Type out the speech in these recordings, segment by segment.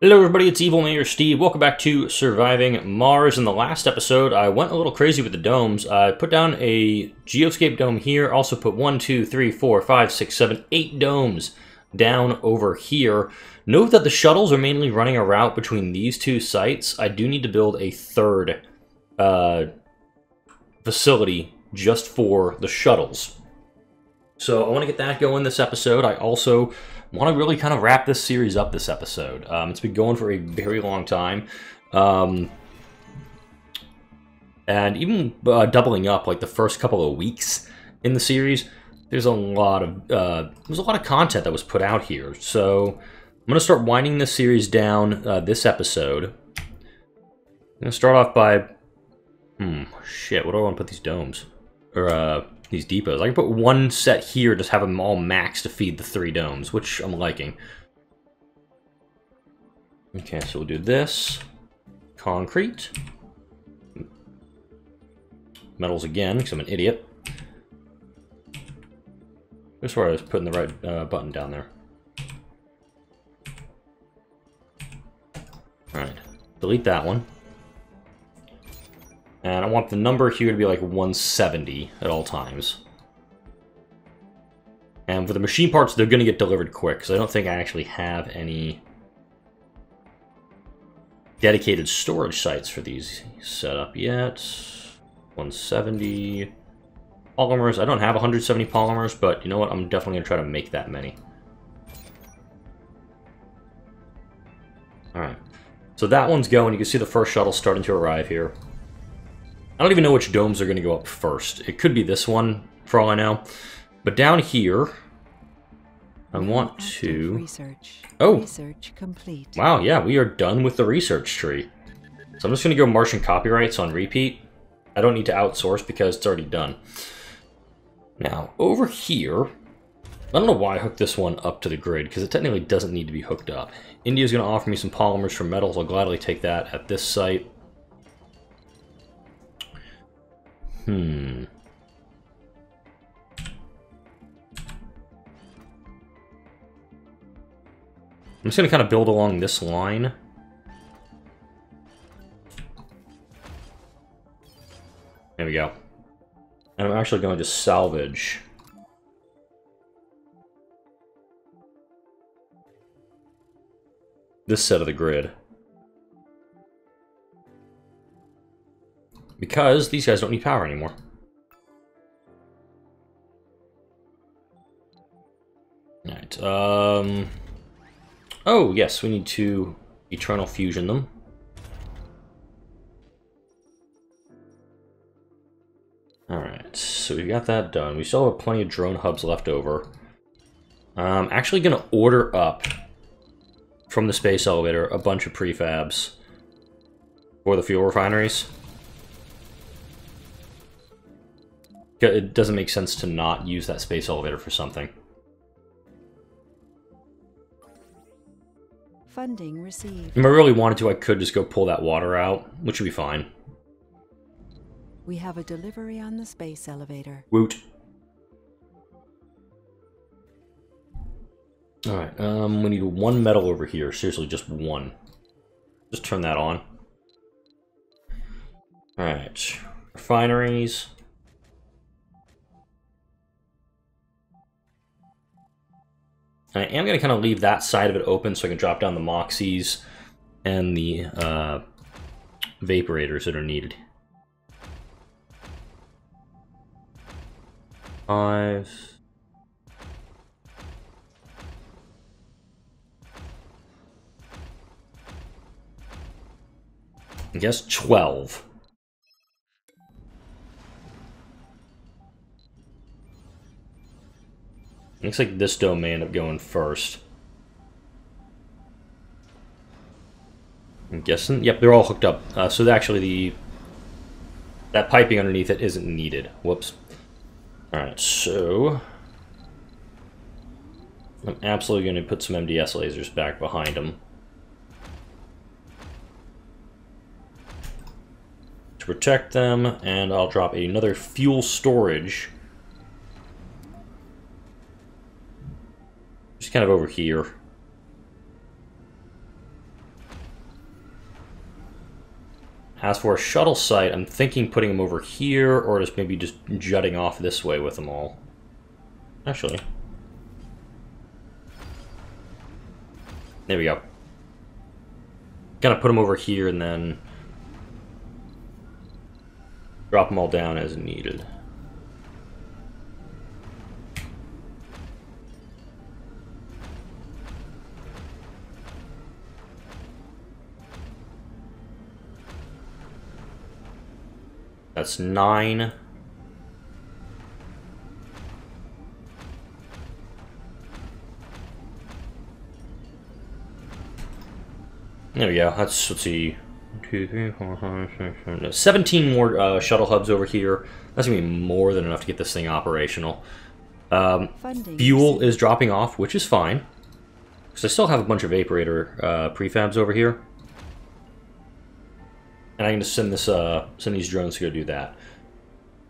Hello everybody, it's Evil Mayor Steve. Welcome back to Surviving Mars. In the last episode, I went a little crazy with the domes. I put down a geoscape dome here, also put 1, 2, 3, 4, 5, 6, 7, 8 domes down over here. Note that the shuttles are mainly running a route between these two sites. I do need to build a third facility just for the shuttles. So I want to get that going this episode. I also want to really kind of wrap this series up this episode. It's been going for a very long time. And even doubling up like the first couple of weeks in the series, there's a lot of content that was put out here. So I'm going to start winding this series down this episode. I'm going to start off by... shit, what do I want to put these domes? Or, these depots. I can put one set here, just have them all maxed to feed the 3 domes, which I'm liking. Okay, so we'll do this. Concrete. Metals again, because I'm an idiot. That's where I was putting the right button down there. Alright, delete that one. And I want the number here to be like 170 at all times. And for the machine parts, they're going to get delivered quick, because I don't think I actually have any dedicated storage sites for these set up yet. 170 polymers. I don't have 170 polymers, but you know what? I'm definitely going to try to make that many. Alright. So that one's going. You can see the first shuttle starting to arrive here. I don't even know which domes are going to go up first. It could be this one, for all I know. But down here, I want to... Research complete. Wow, yeah, we are done with the research tree. So I'm just going to go Martian copyrights on repeat. I don't need to outsource because it's already done. Now, over here, I don't know why I hooked this one up to the grid, because it technically doesn't need to be hooked up. India's going to offer me some polymers for metals. I'll gladly take that at this site. I'm just going to kind of build along this line. There we go. And I'm actually going to salvage this set of the grid. Because these guys don't need power anymore. Alright, oh, yes, we need to eternal fusion them. Alright, so we got that done. We still have plenty of drone hubs left over. I'm actually going to order up from the space elevator a bunch of prefabs for the fuel refineries. It doesn't make sense to not use that space elevator for something. Funding received. If I really wanted to, I could just go pull that water out, which would be fine. We have a delivery on the space elevator. Woot. Alright, we need 1 metal over here. Seriously, just 1. Just turn that on. Alright. Refineries. I am going to kind of leave that side of it open so I can drop down the Moxies and the Vaporators that are needed. 5. I guess 12. Looks like this dome may end up going first. I'm guessing. Yep, they're all hooked up. So actually that piping underneath it isn't needed. Whoops. Alright, so I'm absolutely going to put some MDS lasers back behind them to protect them, and I'll drop another fuel storage just kind of over here. As for a shuttle site, I'm thinking putting them over here, or just maybe just jutting off this way with them all. Actually. There we go. Gonna put them over here and then drop them all down as needed. That's 9. There we go. Let's see. 2, 3, 4, 5, 6, 7, 17 more shuttle hubs over here. That's gonna be more than enough to get this thing operational. Fuel is dropping off, which is fine. Because I still have a bunch of Vaporator prefabs over here. And I can just send these drones to go do that.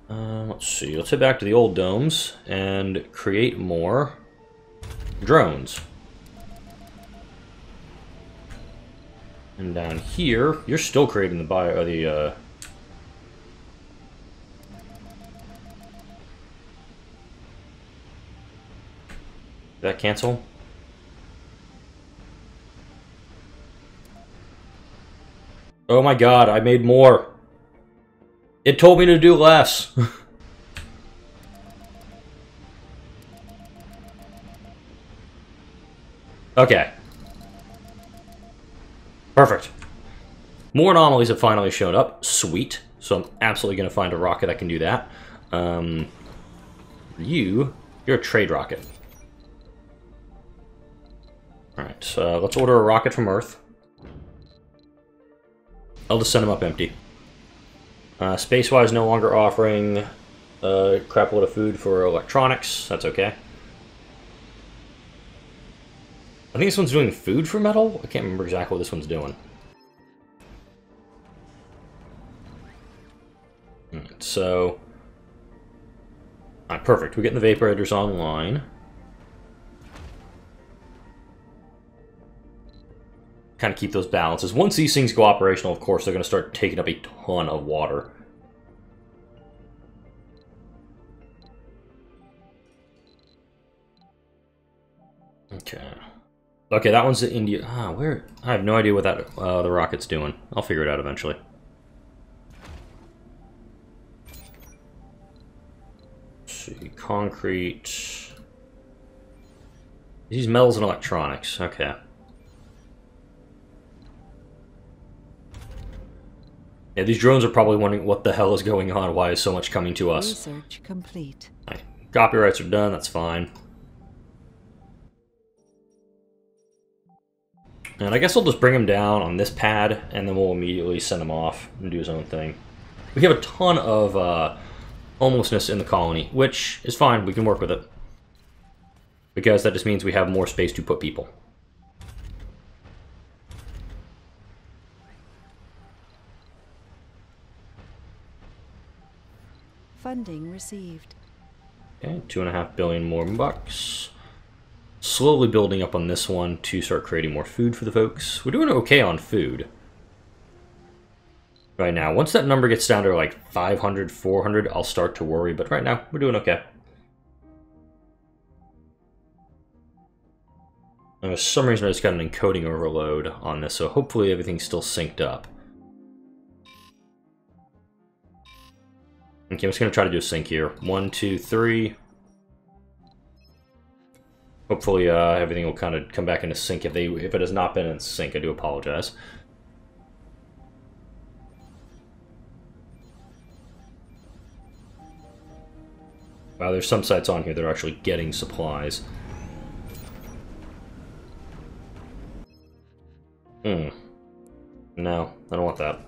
Let's see. Let's head back to the old domes and create more drones. And down here, you're still creating the Did that cancel? Oh my god, I made more. It told me to do less. Okay. Perfect. More anomalies have finally shown up. Sweet. So I'm absolutely going to find a rocket that can do that. You're a trade rocket. Alright, so let's order a rocket from Earth. I'll just send them up empty. Space-wise, no longer offering a crap load of food for electronics. That's okay. I think this one's doing food for metal? I can't remember exactly what this one's doing. Alright, so... Alright, perfect. We're getting the Vaporators online. Kind of keep those balances. Once these things go operational, of course, they're going to start taking up a ton of water. Okay. Okay, that one's the India. Where? I have no idea what that the rocket's doing. I'll figure it out eventually. Let's see, concrete. These metals and electronics. Okay. Yeah, these drones are probably wondering what the hell is going on. Why is so much coming to us? Research complete. Right. Copyrights are done. That's fine. And I guess I'll just bring him down on this pad, and then we'll immediately send him off and do his own thing. We have a ton of homelessness in the colony, which is fine. We can work with it. Because that just means we have more space to put people. Funding received. Okay, 2.5 billion more bucks. Slowly building up on this one to start creating more food for the folks. We're doing okay on food right now. Once that number gets down to like 500, 400, I'll start to worry. But right now, we're doing okay. And for some reason, I just got an encoding overload on this, so hopefully everything's still synced up. Okay, I'm just going to try to do a sync here. 1, 2, 3. Hopefully everything will kind of come back into sync. If it has not been in sync, I do apologize. Wow, there's some sites on here that are actually getting supplies. No, I don't want that.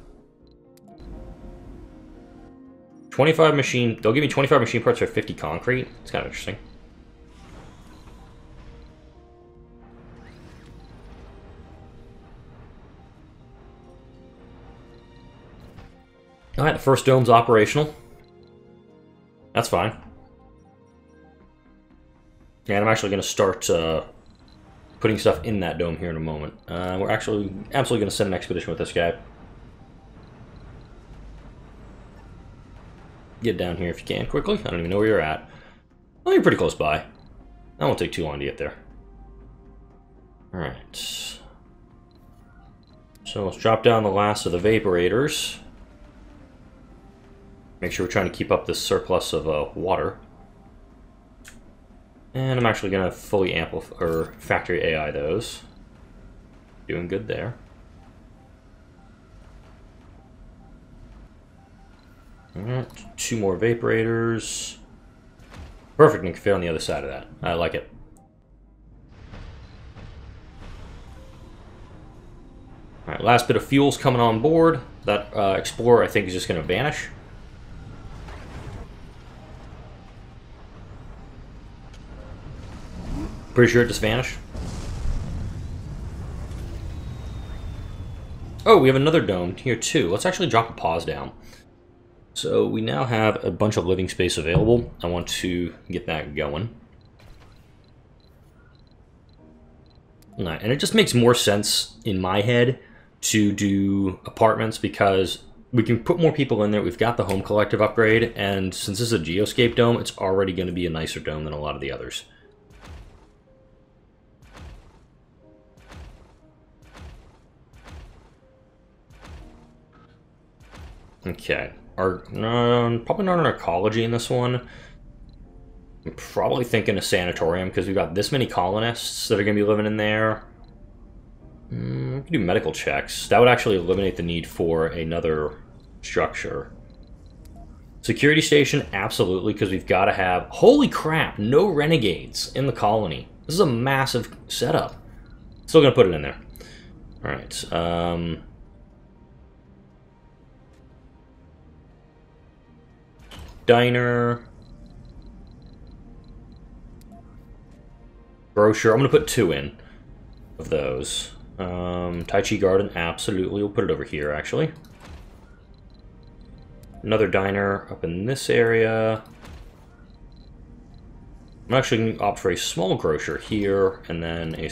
25 machine... They'll give me 25 machine parts for 50 concrete. It's kind of interesting. Alright, the first dome's operational. That's fine. And I'm actually going to start putting stuff in that dome here in a moment. We're actually absolutely going to send an expedition with this guy. Get down here if you can quickly. I don't even know where you're at. Oh, you're pretty close by. That won't take too long to get there. Alright. So let's drop down the last of the vaporators. Make sure we're trying to keep up this surplus of water. And I'm actually going to fully amplify, or factory AI those. Doing good there. Alright, 2 more vaporators. Perfect, and can fit on the other side of that. I like it. Alright, last bit of fuel's coming on board. That Explorer, I think, is just going to vanish. Pretty sure it just vanished. Oh, we have another dome here, too. Let's actually drop a pause down. So we now have a bunch of living space available. I want to get that going. And it just makes more sense in my head to do apartments because we can put more people in there. We've got the home collective upgrade, and since this is a geoscape dome, it's already going to be a nicer dome than a lot of the others. Okay. Probably not an ecology in this one. I'm probably thinking a sanatorium because we've got this many colonists that are going to be living in there. We can do medical checks. That would actually eliminate the need for another structure. Security station, absolutely, because we've got to have... Holy crap, no renegades in the colony. This is a massive setup. Still going to put it in there. Alright, diner. Grocer. I'm going to put 2 in of those. Tai Chi Garden, absolutely. We'll put it over here, actually. Another diner up in this area. I'm actually going to opt for a small grocer here, and then a...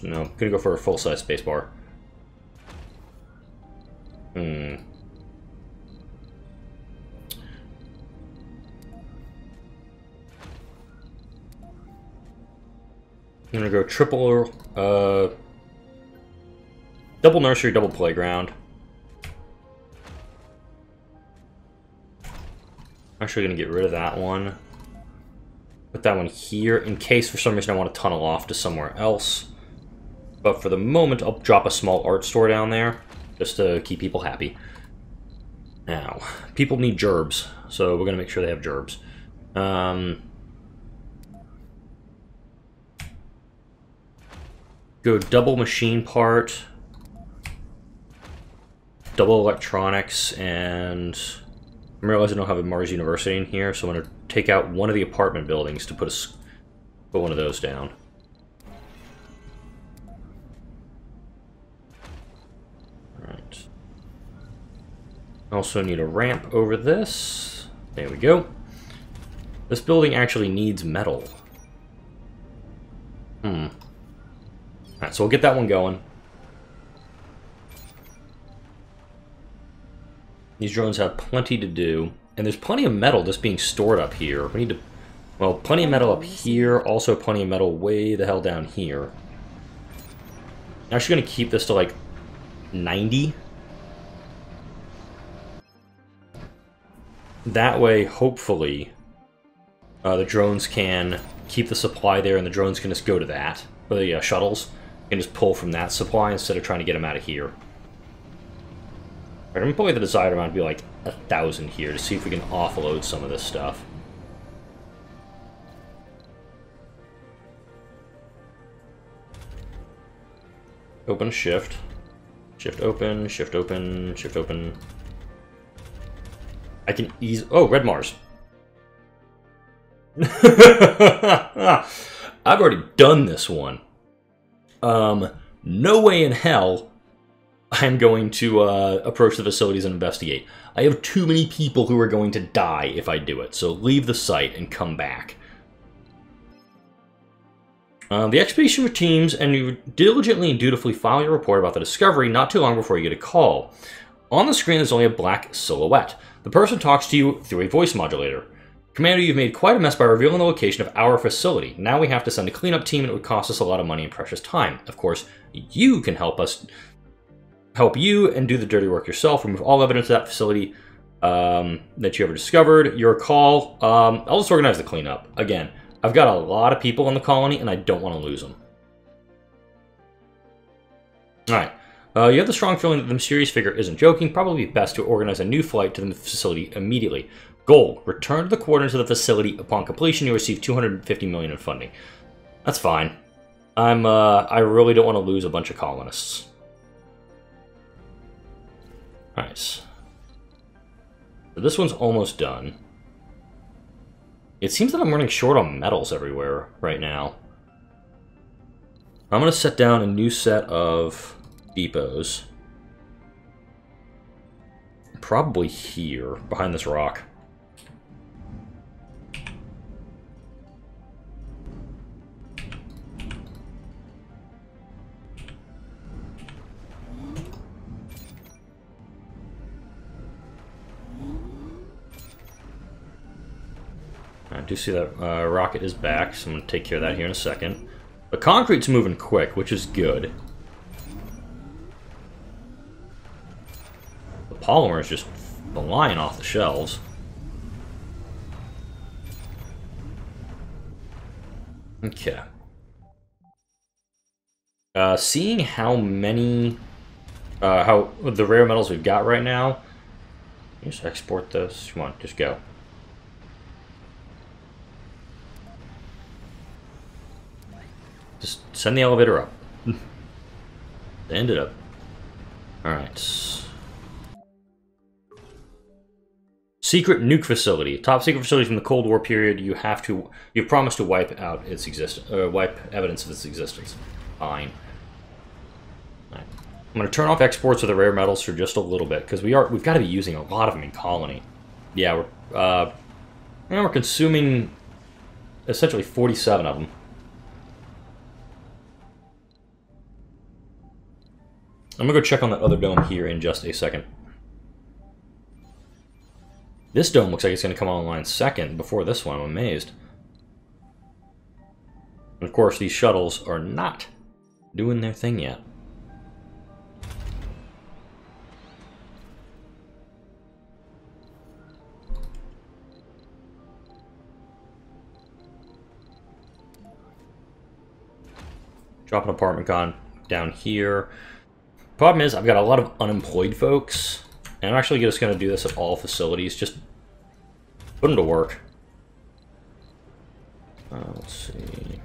No, I'm going to go for a full-size spacebar. I'm gonna go triple, double nursery, double playground. I'm actually gonna get rid of that one. Put that one here in case for some reason I want to tunnel off to somewhere else. But for the moment, I'll drop a small art store down there just to keep people happy. Now, people need gerbs, so we're gonna make sure they have gerbs. Go double machine part, double electronics, and I realize I don't have a Mars University in here, so I'm going to take out one of the apartment buildings to put one of those down. Alright. Also need a ramp over this. There we go. This building actually needs metal. Alright, so we'll get that one going. These drones have plenty to do. And there's plenty of metal just being stored up here. We need to... Well, plenty of metal up here. Also plenty of metal way the hell down here. I'm actually going to keep this to, like, 90. That way, hopefully, the drones can keep the supply there, and the drones can just go to that. Or the shuttles can just pull from that supply instead of trying to get them out of here. Alright, I'm going to put the desired amount to be like 1,000 here to see if we can offload some of this stuff. Open shift. Shift open, shift open, shift open. I can ease... Oh, red Mars. I've already done this one. No way in hell I'm going to approach the facilities and investigate. I have too many people who are going to die if I do it, so leave the site and come back. The expedition reteams, and you diligently and dutifully file your report about the discovery not too long before you get a call. On the screen, there's only a black silhouette. The person talks to you through a voice modulator. Commander, you've made quite a mess by revealing the location of our facility. Now we have to send a cleanup team, and it would cost us a lot of money and precious time. Of course, you can help you and do the dirty work yourself. Remove all evidence of that facility that you ever discovered. Your call. I'll just organize the cleanup. Again, I've got a lot of people in the colony, and I don't want to lose them. Alright. You have the strong feeling that the mysterious figure isn't joking. Probably best to organize a new flight to the facility immediately. Goal: return to the coordinates of the facility. Upon completion, you'll receive $250 million in funding. That's fine. I really don't want to lose a bunch of colonists. Alright. So this one's almost done. It seems that I'm running short on metals everywhere right now. I'm going to set down a new set of depots. Probably here, behind this rock. I do see that rocket is back, so I'm going to take care of that here in a second. The concrete's moving quick, which is good. The polymer is just flying off the shelves. Okay. Seeing how many... how the rare metals we've got right now... Just export this. Come on, just go. Just send the elevator up. End it up. Alright. Secret nuke facility. Top secret facility from the Cold War period. You've promised to wipe out its existence, wipe evidence of its existence. Fine. Right. I'm going to turn off exports of the rare metals for just a little bit because we've got to be using a lot of them in colony. Yeah, we're consuming essentially 47 of them. I'm going to go check on that other dome here in just a second. This dome looks like it's going to come online second before this one. I'm amazed. And of course, these shuttles are not doing their thing yet. Drop an apartment down here. Problem is, I've got a lot of unemployed folks, and I'm actually just going to do this at all facilities. Just put them to work. Let's see.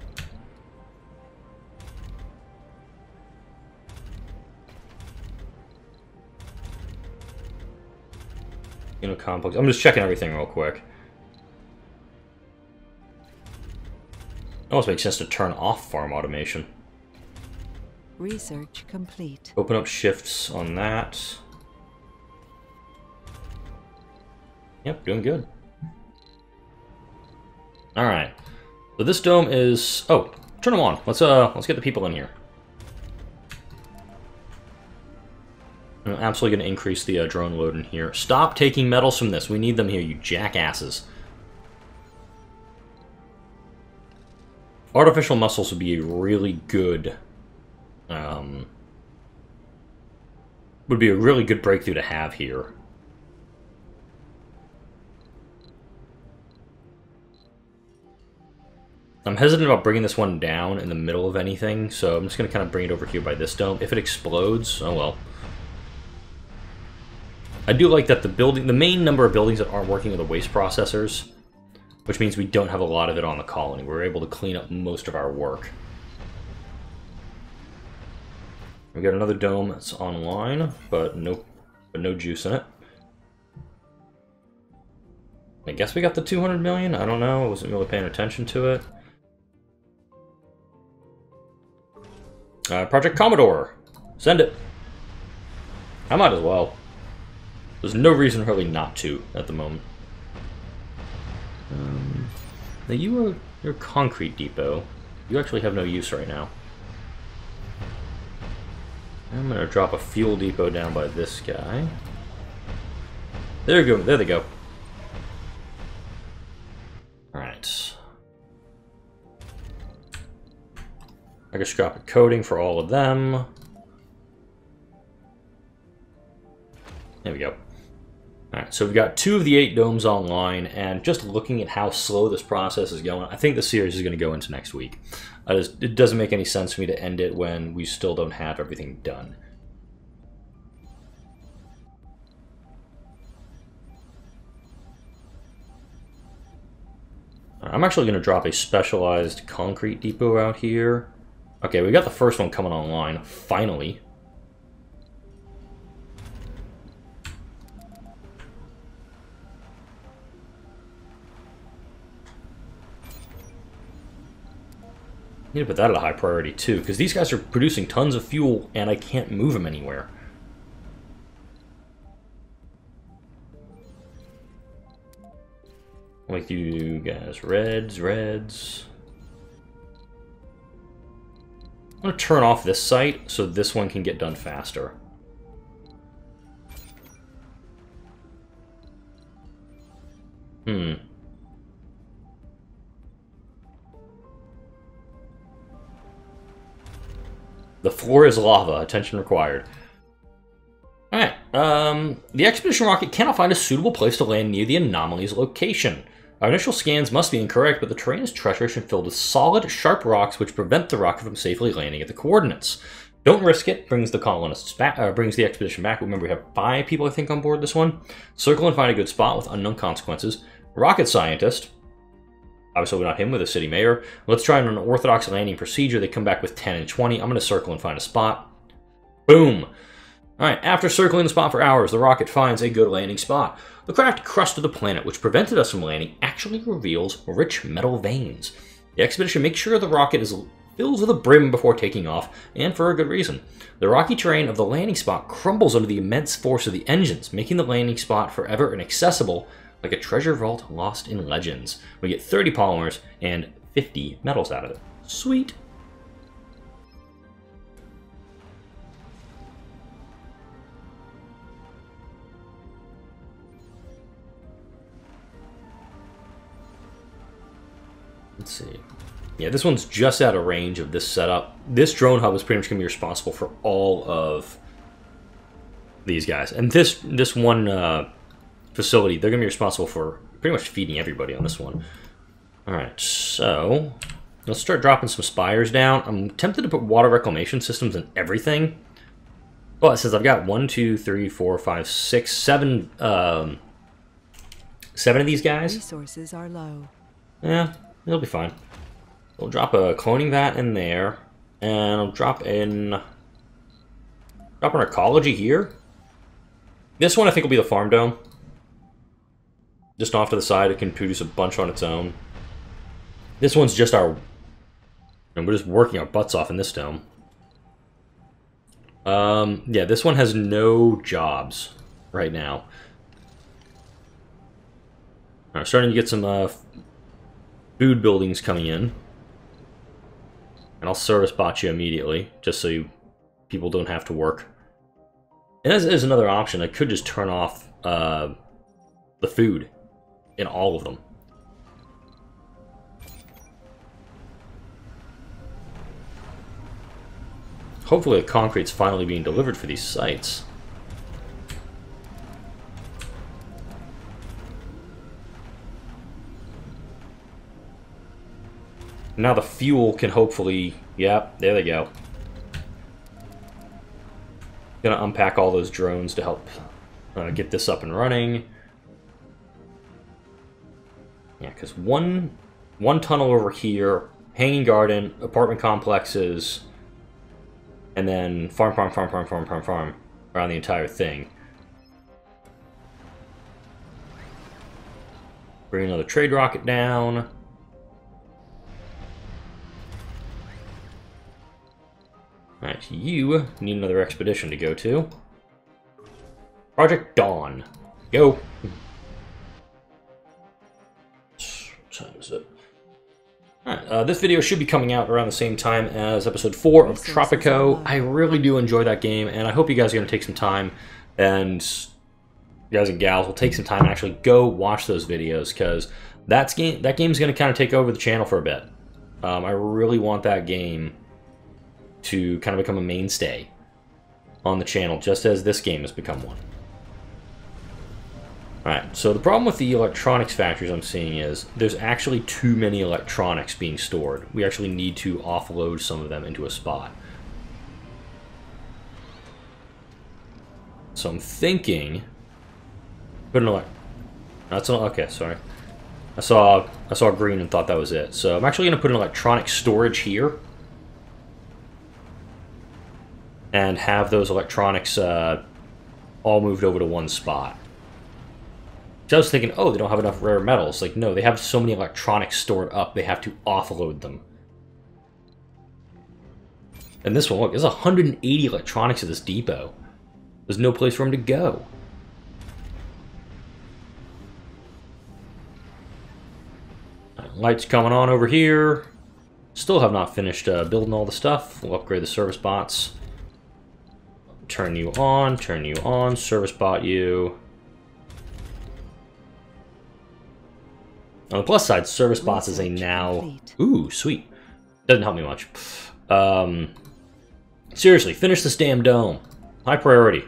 Complex. I'm just checking everything real quick. It almost makes sense to turn off farm automation. Research complete. Open up shifts on that. Yep, doing good. Alright. So this dome is... Oh, turn them on. Let's get the people in here. I'm absolutely going to increase the drone load in here. Stop taking metals from this. We need them here, you jackasses. Artificial muscles would be a really good... would be a really good breakthrough to have here. I'm hesitant about bringing this one down in the middle of anything, so I'm just going to kind of bring it over here by this dome. If it explodes, oh well. I do like that the main number of buildings that aren't working are the waste processors, which means we don't have a lot of it on the colony. We're able to clean up most of our work. We got another dome that's online, but no juice in it. I guess we got the 200 million? I don't know. I wasn't really paying attention to it. Project Commodore. Send it. I might as well. There's no reason really not to at the moment. Now you're a concrete depot. You actually have no use right now. I'm going to drop a fuel depot down by this guy. There you go. There they go. Alright. Microscopic coating for all of them. There we go. Alright, so we've got 2 of the 8 domes online, and just looking at how slow this process is going, I think the series is going to go into next week. It doesn't make any sense for me to end it when we still don't have everything done. I'm actually going to drop a specialized concrete depot out here. Okay, we got the first one coming online, finally. Need to put that at a high priority too, because these guys are producing tons of fuel and I can't move them anywhere. Like you guys, reds. I'm going to turn off this site so this one can get done faster. The floor is lava. Attention required. Alright, the expedition rocket cannot find a suitable place to land near the anomaly's location. Our initial scans must be incorrect, but the terrain is treacherous and filled with solid, sharp rocks which prevent the rocket from safely landing at the coordinates. Don't risk it. Brings the colonists back. Brings the expedition back. Remember, we have 5 people, I think, on board this one. Circle and find a good spot with unknown consequences. Rocket scientist. Obviously, not him, with a city mayor. Let's try an unorthodox landing procedure. They come back with 10 and 20. I'm going to circle and find a spot. Boom. Alright, after circling the spot for hours, the rocket finds a good landing spot. The cracked crust of the planet, which prevented us from landing, actually reveals rich metal veins. The expedition makes sure the rocket fills to the brim before taking off, and for a good reason. The rocky terrain of the landing spot crumbles under the immense force of the engines, making the landing spot forever inaccessible, like a treasure vault lost in legends. We get 30 polymers and 50 metals out of it. Sweet. Let's see. Yeah, this one's just out of range of this setup. This drone hub is pretty much going to be responsible for all of these guys. And this one facility, they're going to be responsible for pretty much feeding everybody on this one. Alright, so let's start dropping some spires down. I'm tempted to put water reclamation systems in everything. Well, it says I've got 1, 2, 3, 4, 5, 6, 7, 7 of these guys. Resources are low. Yeah, it'll be fine. We'll drop a cloning vat in there, and I'll drop an ecology here. This one I think will be the farm dome. Just off to the side, it can produce a bunch on its own. This one's just our... And we're just working our butts off in this dome. Yeah, this one has no jobs right now. Alright, starting to get some food buildings coming in. And I'll service bot you immediately, just so people don't have to work. And as another option, I could just turn off the food in all of them. Hopefully the concrete's finally being delivered for these sites. Now the fuel can hopefully... Yep, there they go. Gonna unpack all those drones to help get this up and running. Yeah, because one tunnel over here, hanging garden, apartment complexes, and then farm around the entire thing. Bring another trade rocket down. Alright, you need another expedition to go to. Project Dawn. Go! What time is it? Alright, this video should be coming out around the same time as episode 4 of Tropico. I really do enjoy that game, and I hope you guys are going to take some time and guys and gals will take some time and actually go watch those videos, because that game's going to kind of take over the channel for a bit. I really want that game to kind of become a mainstay on the channel, just as this game has become one. Alright, so the problem with the electronics factories I'm seeing is there's actually too many electronics being stored. We actually need to offload some of them into a spot. So I'm thinking... okay, sorry. I saw green and thought that was it. So I'm actually going to put an electronic storage here. And have those electronics all moved over to one spot. So I was thinking, oh, they don't have enough rare metals. Like, no, they have so many electronics stored up, they have to offload them. And this one, look, there's 180 electronics at this depot. There's no place for them to go. Lights coming on over here. Still have not finished building all the stuff. We'll upgrade the service bots. Turn you on, service bot you. On the plus side, service bots is a now... Ooh, sweet. Doesn't help me much. Seriously, finish this damn dome. High priority.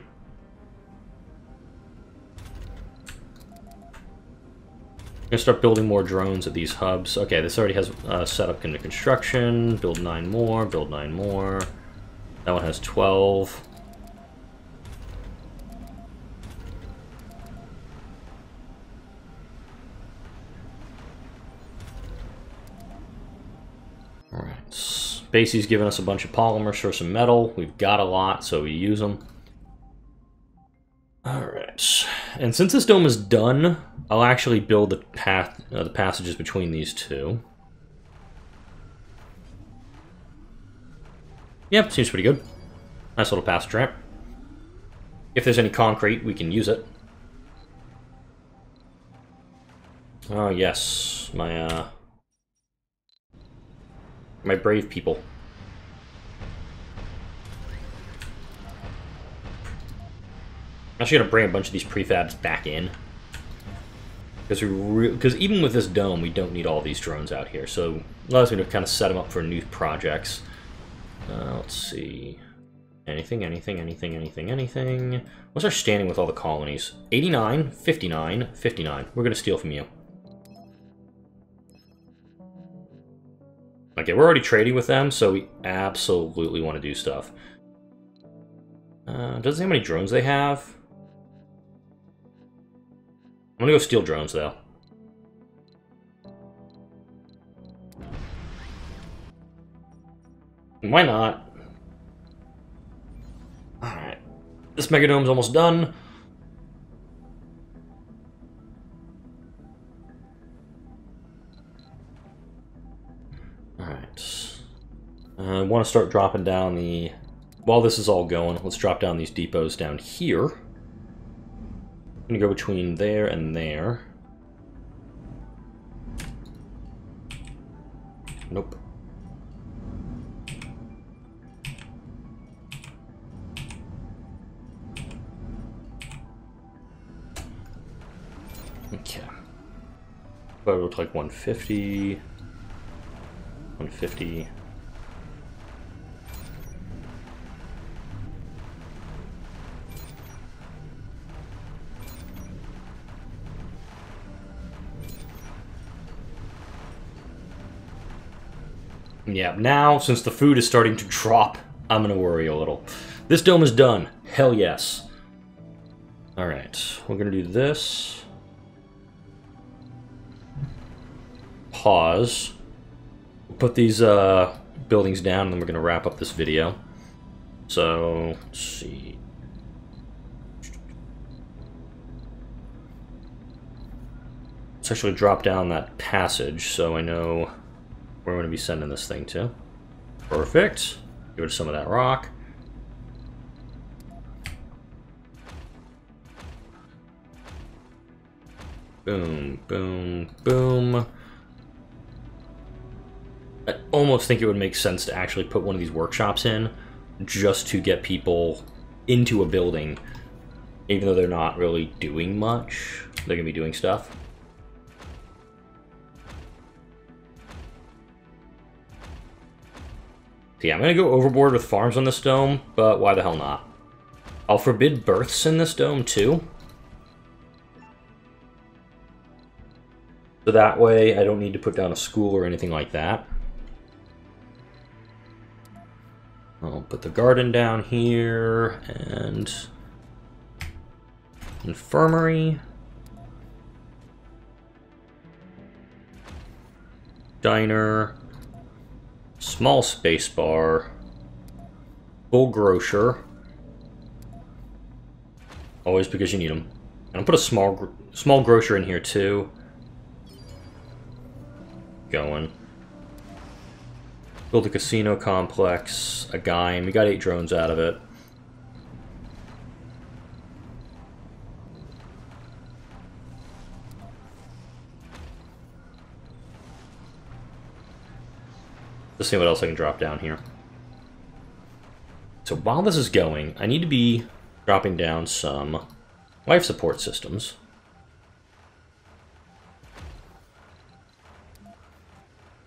I'm gonna start building more drones at these hubs. Okay, this already has set up into construction. Build 9 more, build 9 more. That one has 12. Alright, Spacey's giving us a bunch of polymers for some metal. We've got a lot, so we use them. Alright, and since this dome is done, I'll actually build the passages between these two. Yep, seems pretty good. Nice little passage ramp. If there's any concrete, we can use it. Oh yes, my brave people. I'm actually gonna bring a bunch of these prefabs back in, because even with this dome, we don't need all these drones out here. So it allows me to kind of set them up for new projects. Let's see, anything. What's our standing with all the colonies? 89, 59, 59. We're gonna steal from you. Okay, we're already trading with them, so we absolutely want to do stuff. Doesn't say how many drones they have. I'm gonna go steal drones, though. Why not? Alright. This Megadome's almost done. Alright. I want to start dropping down the... While this is all going, let's drop down these depots down here. I'm going to go between there and there. Nope. Okay. But it looks like 150... 150. Yeah, now, since the food is starting to drop, I'm gonna worry a little. This dome is done. Hell yes. Alright, we're gonna do this. Pause. Put these buildings down, and then we're going to wrap up this video. So, let's see. Let's actually drop down that passage so I know where we're going to be sending this thing to. Perfect. Give it some of that rock. Boom, boom, boom. I almost think it would make sense to actually put one of these workshops in, just to get people into a building even though they're not really doing much. They're going to be doing stuff. So yeah, I'm going to go overboard with farms on this dome, but why the hell not? I'll forbid births in this dome too. So that way I don't need to put down a school or anything like that. I'll put the garden down here and infirmary. Diner. Small space bar. Full grocer. Always because you need them. And I'll put a small grocer in here too. Going. Build a casino complex, a game. We got 8 drones out of it. Let's see what else I can drop down here. So while this is going, I need to be dropping down some life support systems.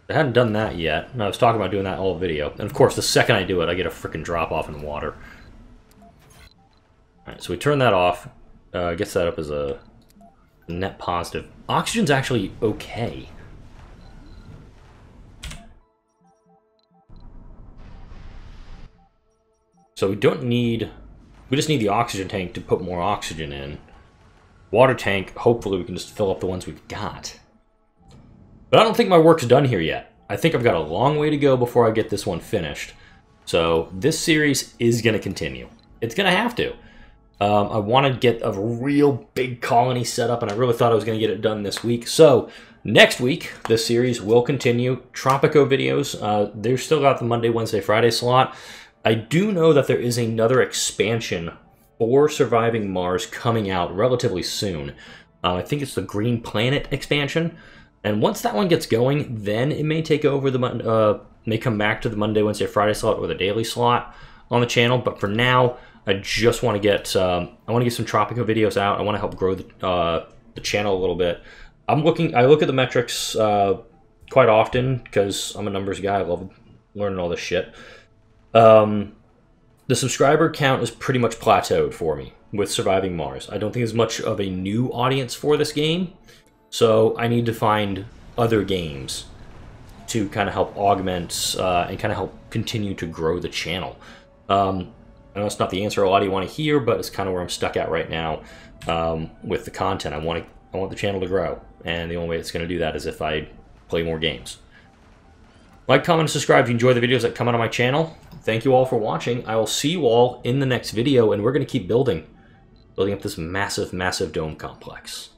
I hadn't done that yet, and I was talking about doing that all video. And of course, the second I do it, I get a freaking drop off in the water. Alright, so we turn that off. Get set up as a net positive. Oxygen's actually okay. So we don't need... We just need the oxygen tank to put more oxygen in. Water tank, hopefully we can just fill up the ones we've got. But I don't think my work's done here yet. I think I've got a long way to go before I get this one finished. So this series is going to continue. It's going to have to. I want to get a real big colony set up, and I really thought I was going to get it done this week. So next week, this series will continue. Tropico videos, they've still got the Monday, Wednesday, Friday slot. I do know that there is another expansion for Surviving Mars coming out relatively soon. I think it's the Green Planet expansion. And once that one gets going, then it may take over the may come back to the Monday, Wednesday, Friday slot or the daily slot on the channel. But for now, I just want to get some Tropico videos out. I want to help grow the channel a little bit. I look at the metrics quite often because I'm a numbers guy. I love learning all this shit. The subscriber count is pretty much plateaued for me with Surviving Mars. I don't think there's much of a new audience for this game. So I need to find other games to kind of help augment and kind of help continue to grow the channel. I know it's not the answer a lot of you want to hear, but it's kind of where I'm stuck at right now with the content. I want the channel to grow, and the only way it's going to do that is if I play more games. Like, comment, and subscribe if you enjoy the videos that come out on my channel. Thank you all for watching. I will see you all in the next video, and we're going to keep building up this massive, massive dome complex.